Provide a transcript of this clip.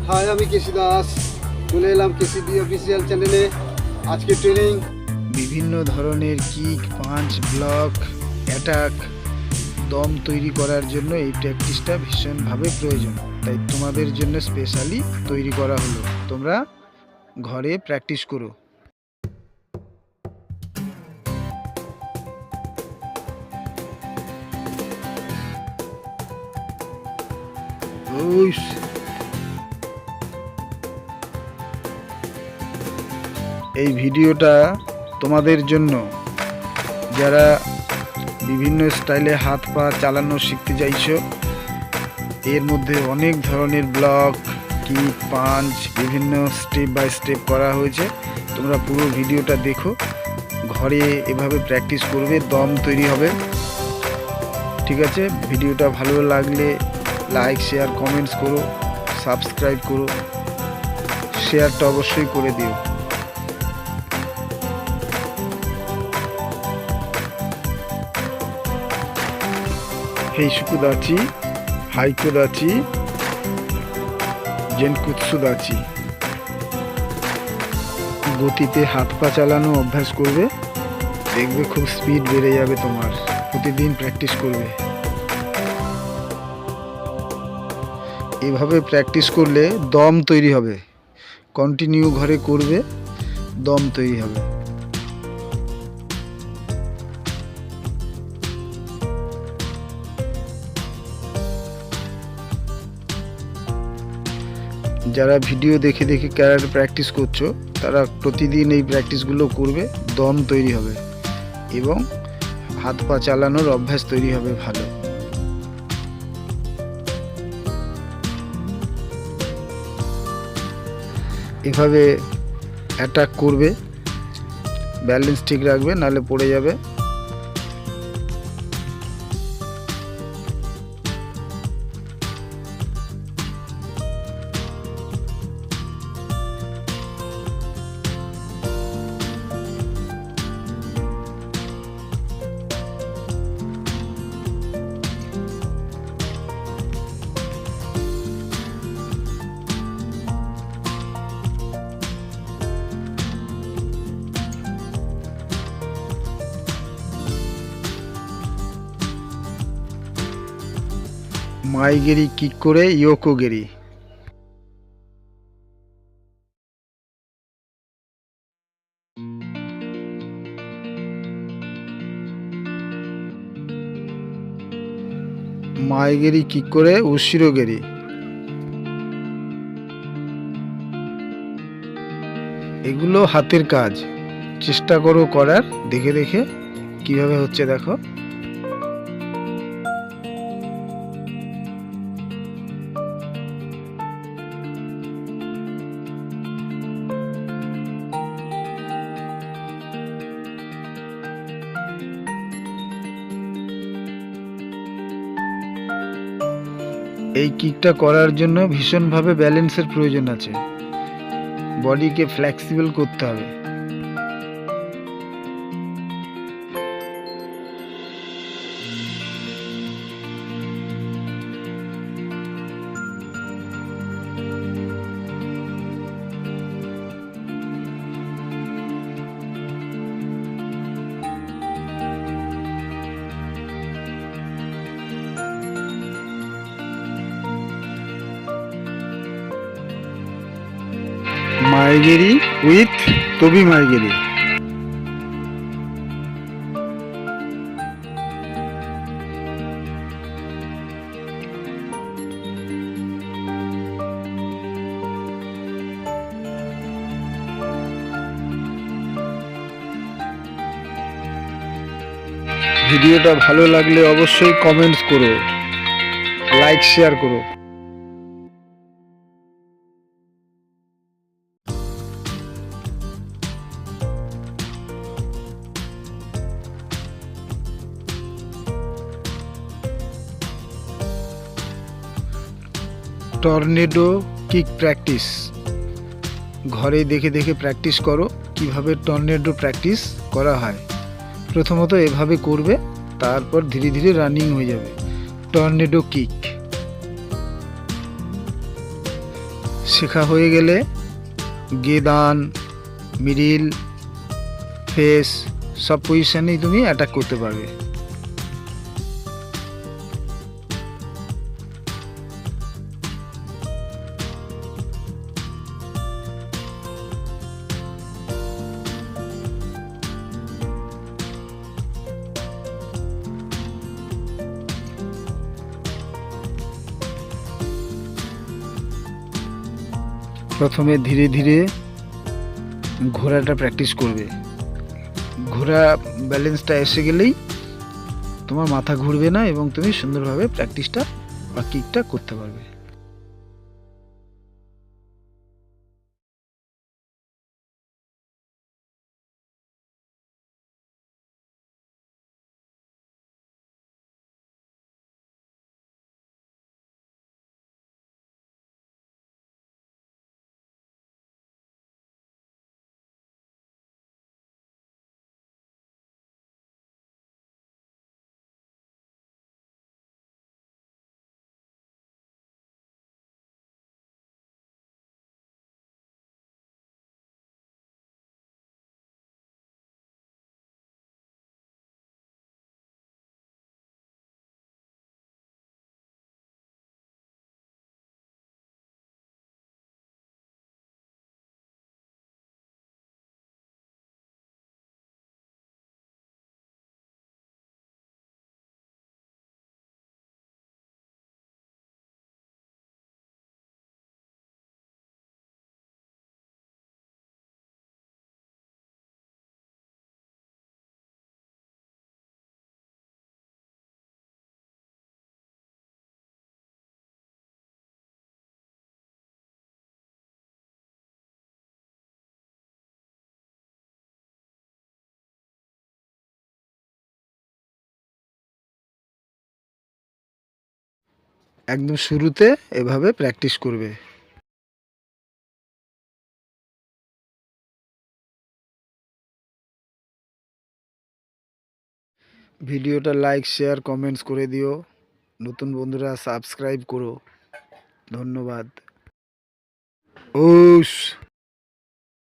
High, আমি কেসি দাস চলে এলাম কেসিডি অফিসিয়াল চ্যানেলে। আজকে ট্রেনিং বিভিন্ন ধরনের কিক, পাঞ্চ, ব্লক, অ্যাটাক, দম তৈরি করার জন্য এই প্র্যাকটিসটা ভীষণভাবে প্রয়োজন। তাই তোমাদের জন্য স্পেশালি তৈরি করা হলো। তোমরা ঘরে প্র্যাকটিস করো। এই ভিডিওটা তোমাদের জন্য যারা বিভিন্ন স্টাইলে হাত পা চালানো শিখতে চাইছো। এর মধ্যে অনেক ধরনের ব্লক, কিক, পাঞ্চ বিভিন্ন স্টেপ বাই স্টেপ করা হয়েছে। তোমরা পুরো ভিডিওটা দেখো, ঘরে এভাবে প্র্যাকটিস করবে, দম তৈরি হবে। ঠিক আছে, ভিডিওটা ভালো লাগলে লাইক, শেয়ার, কমেন্টস করো, সাবস্ক্রাইব করো, শেয়ারটা অবশ্যই করে দিও। হেইশুকুদাচি, হাইকুদাচি, জেনকুৎসুদাচি। গতিতে হাত পা চালানো অভ্যাস করবে, দেখবে খুব স্পিড বেড়ে যাবে তোমার। প্রতিদিন প্র্যাকটিস করবে। এভাবে প্র্যাকটিস করলে দম তৈরি হবে। কন্টিনিউ ঘরে করবে, দম তৈরি হবে। যারা ভিডিও দেখে দেখে ক্যারাটে প্র্যাকটিস করছো, তারা প্রতিদিন এই প্র্যাকটিসগুলো করবে, দম তৈরি হবে এবং হাত পা চালানোর অভ্যাস তৈরি হবে ভালো। এভাবে অ্যাটাক করবে, ব্যালেন্স ঠিক রাখবে, নাহলে পড়ে যাবে। মাইগেরি কিক করে ইয়োকোগেরি। মাইগেরি কিক করে উশিরোগেরি। এগুলো হাতের কাজ, চেষ্টা করো করার, দেখে দেখে কিভাবে হচ্ছে দেখো। এই কিকটা করার জন্য ভীষণভাবে ব্যালেন্সের প্রয়োজন আছে। বডিকে ফ্লেক্সিবল করতে হবে। মাইগেরি উইথ তবি মাইগেরি। ভিডিওটা ভালো লাগলে অবশ্যই কমেন্টস করো, লাইক শেয়ার করো। Tornado kick practice. ঘরে দেখে দেখে প্র্যাকটিস করো কিভাবে টর্নেডো প্র্যাকটিস করা হয়। প্রথমত এভাবে করবে, তারপর ধীরে ধীরে রানিং হয়ে যাবে। Tornado kick. শেখা হয়ে গেলে গেদান, মিডিল, ফেস সব পজিশনেই তুমি অ্যাটাক করতে পারবে। প্রথমে ধীরে ধীরে ঘোড়াটা প্র্যাকটিস করবে। ঘোড়া ব্যালেন্সটা এসে গেলেই তোমার মাথা ঘুরবে না এবং তুমি সুন্দরভাবে প্র্যাকটিসটা বা কিকটা করতে পারবে। একদম শুরুতে এভাবে প্র্যাকটিস করবে। ভিডিওটা লাইক, শেয়ার, কমেন্টস করে দিও। নতুন বন্ধুরা সাবস্ক্রাইব করো। ধন্যবাদ। ওস।